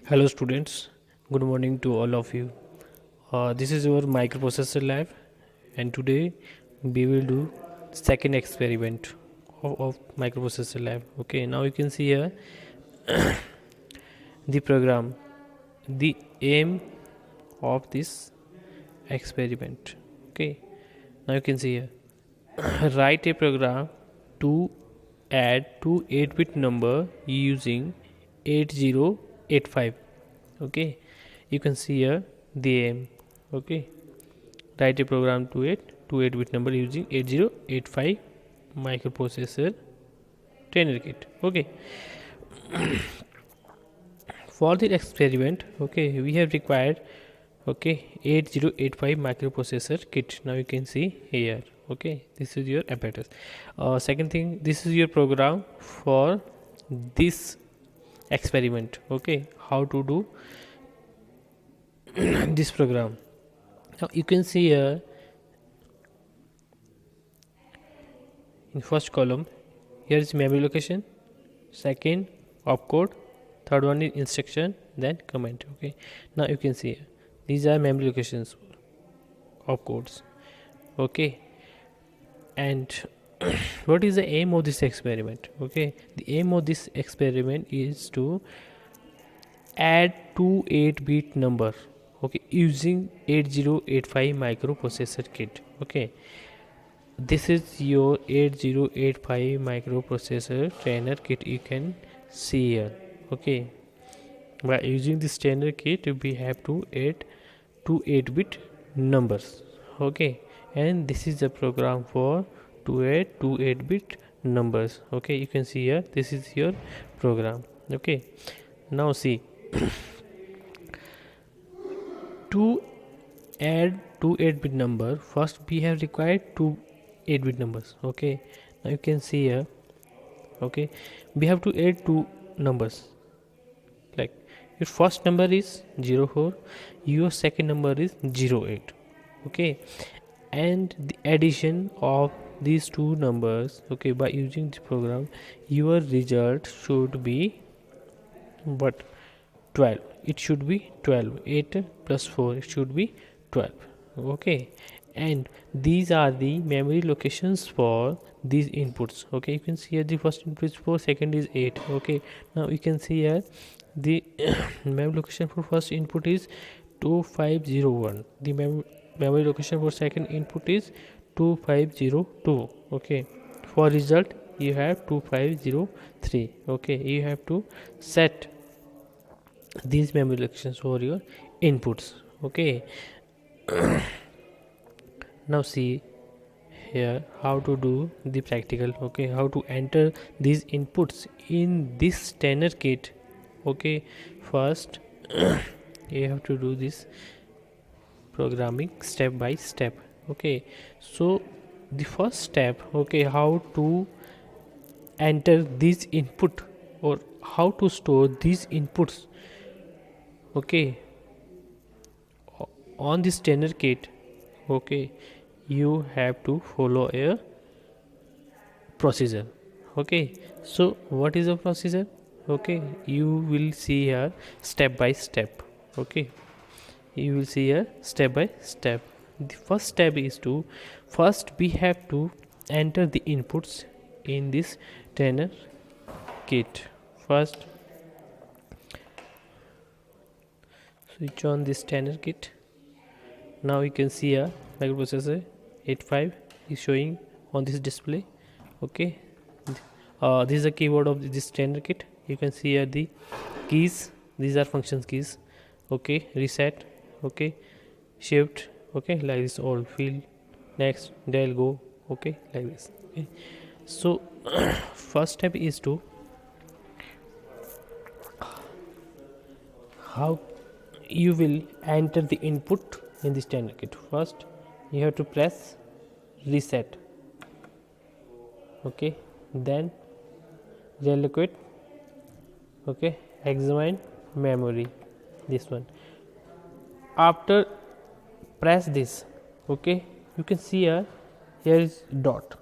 Hello students, good morning to all of you. This is your microprocessor lab and today we will do second experiment of microprocessor lab. Okay, now you can see here the program, the aim of this experiment. Okay, now you can see here write a program to add two 8-bit number using 8085. Okay, you can see here the aim. Okay, write a program to it to 8-bit number using 8085 microprocessor trainer kit. Okay, for the experiment, okay, we have required 8085 microprocessor kit. Now you can see here. Okay, this is your apparatus. Second thing, this is your program for this experiment. Okay, how to do this program. Now you can see here in first column, here is memory location, second opcode, third one is instruction, then comment. Okay, now you can see here, these are memory locations opcodes. Okay, and what is the aim of this experiment? Okay, the aim of this experiment is to add two 8-bit number, okay, using 8085 microprocessor kit. Okay, this is your 8085 microprocessor trainer kit, you can see here. Okay, by using this trainer kit we have to add two 8-bit numbers. Okay, and this is the program for to add two 8-bit numbers. Okay, you can see here, this is your program. Okay, now see to add two 8-bit number, first we have required two 8-bit numbers. Okay, now you can see here. Okay, we have to add two numbers, like your first number is 04, your second number is 08. Okay, and the addition of these two numbers, okay, by using the program, your result should be what, 12. It should be 12. 8 plus 4, it should be 12. Okay, and these are the memory locations for these inputs. Okay, you can see here the first input is 4, second is 8. Okay, now you can see here the memory location for first input is 2501. The memory location for second input is 2502. Okay, for result you have 2503. Okay, you have to set these memory locations for your inputs. Okay, now see here how to do the practical. Okay, how to enter these inputs in this trainer kit. Okay, first you have to do this programming step by step. Okay, so the first step, okay, how to enter this input or how to store these inputs. Okay, on this trainer kit, okay, you have to follow a procedure. Okay, so what is the procedure? Okay, you will see here step by step. Okay, you will see here step by step. The first step is to, first we have to enter the inputs in this trainer kit. First switch on this trainer kit. Now you can see a microprocessor 85 is showing on this display. Okay, this is the keyboard of this trainer kit. You can see here the keys, these are functions keys. Okay, reset, okay, shift, okay, like this, all, fill, next, del, go, okay, like this. Okay, so first step is to how you will enter the input in this trainer kit. First you have to press reset. Okay, then relocate. Okay, examine memory, this one. After press this, okay, you can see here is dot.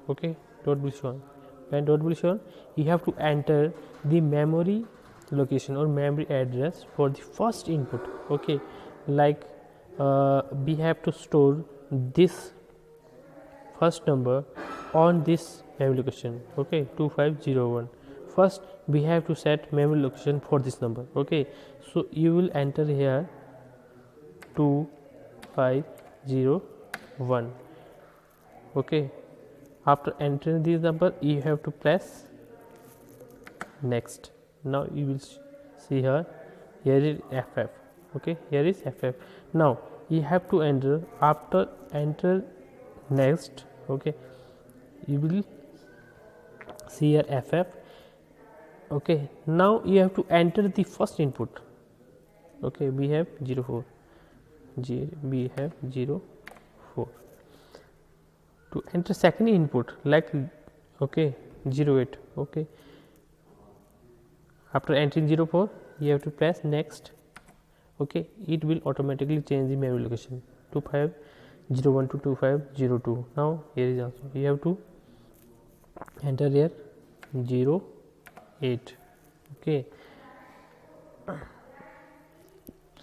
Okay, dot will shown. When dot will shown, you have to enter the memory location or memory address for the first input. Okay, like we have to store this first number on this memory location. Okay, 2501. First we have to set memory location for this number. Okay, so you will enter here 2501. Okay, after entering this number you have to press next. Now you will see here is ff. Okay, here is ff. Now you have to enter, after enter next. Okay, you will see here ff. Okay, now you have to enter the first input. Okay, we have 04, we have 04. To enter second input, like okay 08. Okay, after entering 04 you have to press next. Okay, it will automatically change the memory location 2501 to 2502. Now here is also you have to enter here 08. Okay,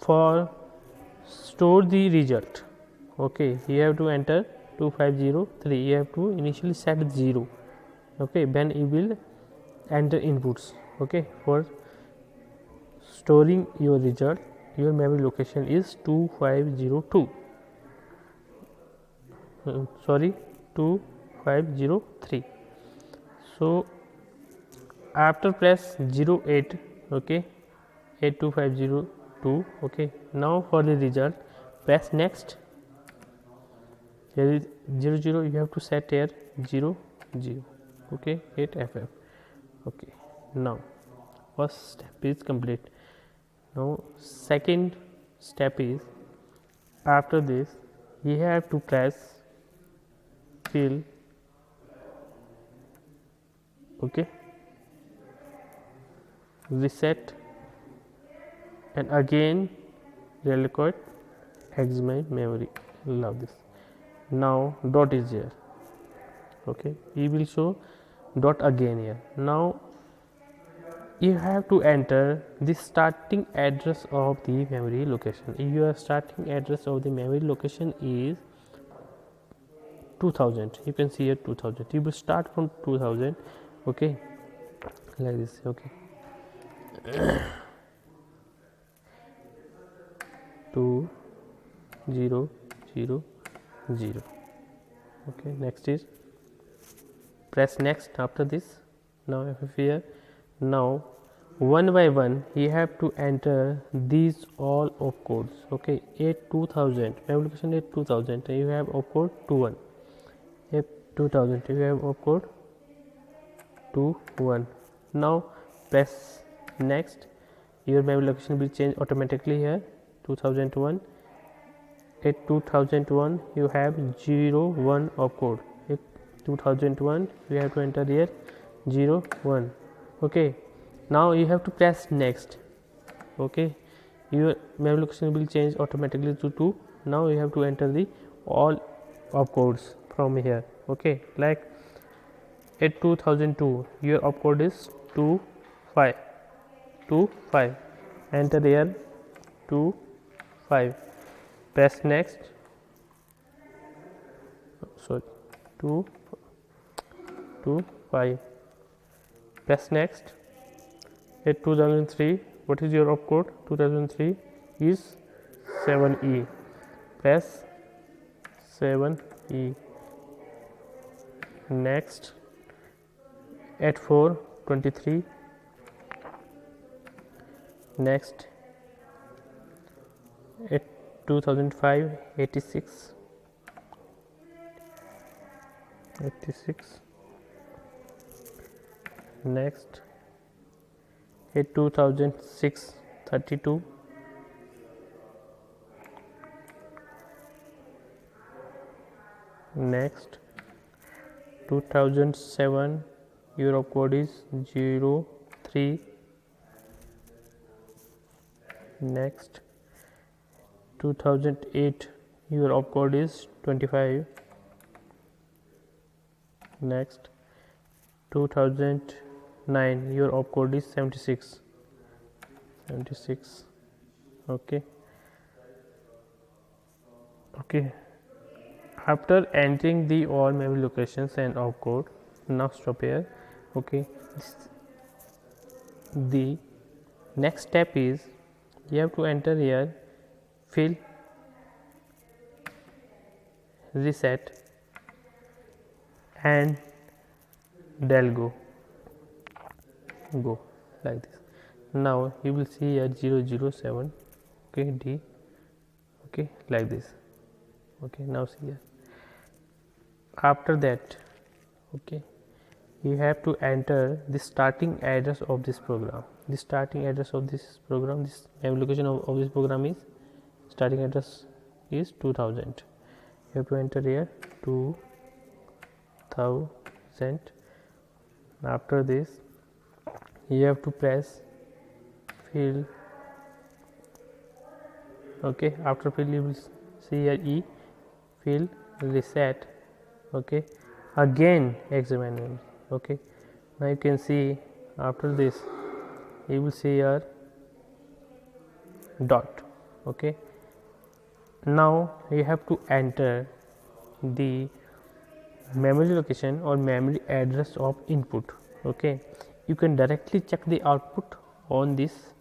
for store the result. Okay, you have to enter 2503. You have to initially set 0. Okay, then you will enter inputs. Okay, for storing your result, your memory location is 2502. Sorry, 2503. So after press 08. Okay, 82502. Okay, now for the result press next. Here is 00. You have to set here 00. Okay, 8ff. Okay, now first step is complete. Now second step is, after this you have to press fill. Okay, reset, and again reallocate examine memory. Love this. Now dot is here. Okay, you will show dot again here. Now you have to enter the starting address of the memory location. If your starting address of the memory location is 2000, you can see here 2000. You will start from 2000. Okay, like this. Okay, 2000. Okay, next is press next. After this, now here, now one by one you have to enter these all opcodes. Okay, 82000 memory location 82000, you have opcode 21. 2000 you have opcode 21. Now press next. Your memory location will change automatically here 2001. At 2001 you have 01 opcode. At 2001 you have to enter here 01. Okay, now you have to press next. Okay, your memory location will change automatically to 2. Now you have to enter the all opcodes from here. Okay, like at 2002 your opcode is 25. Enter here 25. Press next. Sorry, 225. Press next. At 2003, what is your opcode? 2003 is 7E. Press 7E. Next. At 423. Next. At 2005, 86. Next. At 2006, 32. Next. 2007, your opcode is 03. Next. 2008, your opcode is 25. Next. 2009, your opcode is 76. 76. Okay. After entering the all memory locations and opcode, now stop here. Okay. The next step is you have to enter here fill, reset, and del go like this. Now you will see here 007. Okay, D. Okay, like this. Okay, now see here. After that, okay, you have to enter the starting address of this program. The starting address of this program, this memory location of this program is starting address is 2000. You have to enter here 2000. After this, you have to press fill. Okay, after fill you will see here E, fill, reset. Okay, again examine memory. Okay, now you can see after this you will see here dot. Okay, now you have to enter the memory location or memory address of input. Okay, you can directly check the output on this.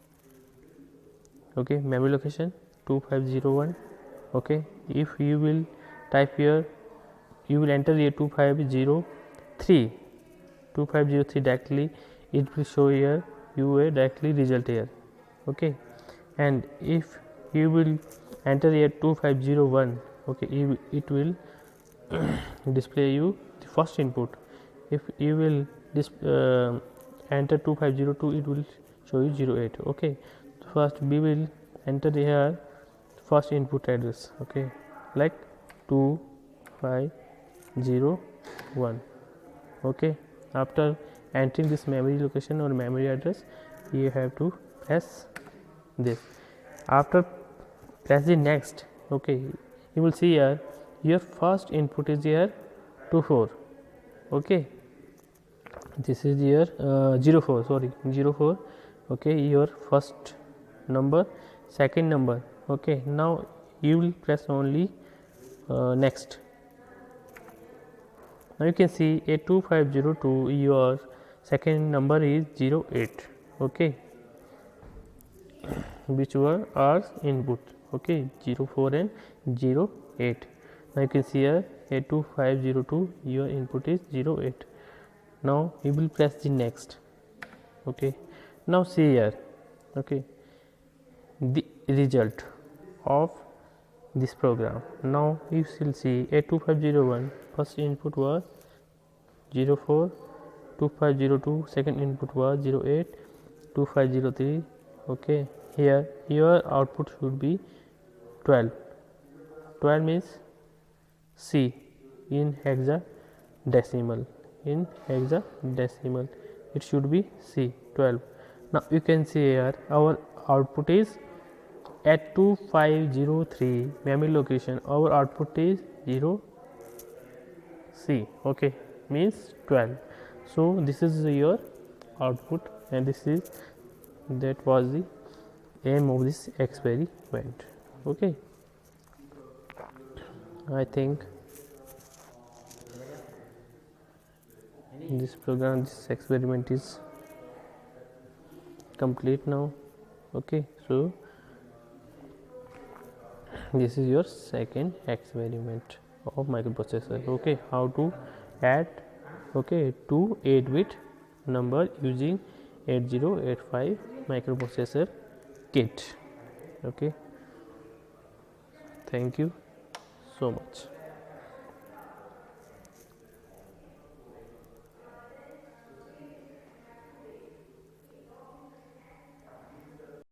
Okay, memory location 2501. Okay, if you will type here, you will enter here 2503 directly, it will show here you a directly result here. Okay, and if you will enter here 2501, okay, it will display you the first input. If you will enter 2502, it will show you 08. Okay, first we will enter here first input address. Okay, like 2501. Okay, after entering this memory location or memory address, you have to press this. After press the next, okay, you will see here your first input is here 24. Okay, this is your 04, sorry, 04. Okay, your first number, second number. Okay, now you will press only next. Now you can see a 2502, your second number is 08. Okay, which were our input. Okay, 04 and 08. Now you can see here a 2502, your input is 08. Now you will press the next. Okay, now see here. Okay, the result of this program. Now you will see a 2501, first input was 04, 2502, second input was 08, 2503. Okay, here your output should be 12. 12 means C in hexadecimal. In hexadecimal, it should be C 12. Now you can see here our output is at 2503 memory location. Our output is 0 C. Okay, means 12. So this is your output, and that was the aim of this experiment. Okay, I think this experiment is complete now. Okay, so this is your second experiment of microprocessor. Okay, how to add, okay, two 8-bit number using 8085 microprocessor kit. Okay, thank you so much.